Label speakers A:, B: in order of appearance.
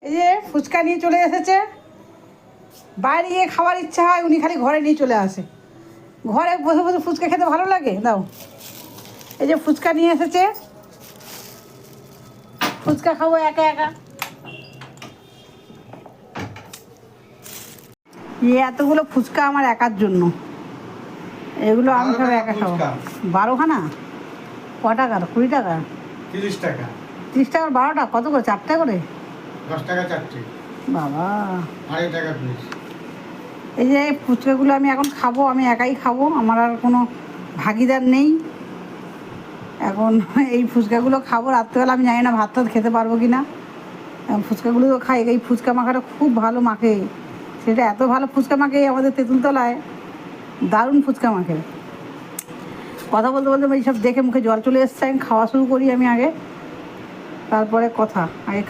A: এই যে ফুচকা নিয়ে চলে এসেছে। বাইরে গিয়ে খাওয়ার ইচ্ছা হয়, উনি খালি ঘরে নিয়ে চলে আসে। ঘরে বসে বসে ফুচকা খেতে ভালো লাগে। দাও, এই যে ফুচকা নিয়ে এসেছে, ফুচকা খাবো একা একা। এই এতগুলো ফুচকা আমার একার জন্য, এগুলো আমি সব একা খাবো। 12খানা? ক টাকার? 20 টাকা?
B: 30 টাকা।
A: 30 টাকার 12টা? কত করে? 4টা করে?
B: 10 টাকা 4টে।
A: বাবা,
B: 2.5 টাকা পিস।
A: এই যে ফুচকাগুলো আমি এখন খাবো, আমি একাই খাবো, আমার আর কোনো ভাগিদার নেই এখন। এই ফুচকাগুলো খাবো রাত্রেবেলা, আমি জানি না ভাত টাত খেতে পারবো কি না। ফুচকাগুলো তো খাই, এই ফুচকা মাখাটা খুব ভালো মাখে, সেটা এত ভালো ফুচকা মাখে আমাদের তেঁতুলতলায়, দারুণ ফুচকা মাখে। কথা বলতে বলতে এইসব দেখে মুখে জল চলে এসছে। আমি খাওয়া শুরু করি আমি আগে, তারপরে কথা। আগে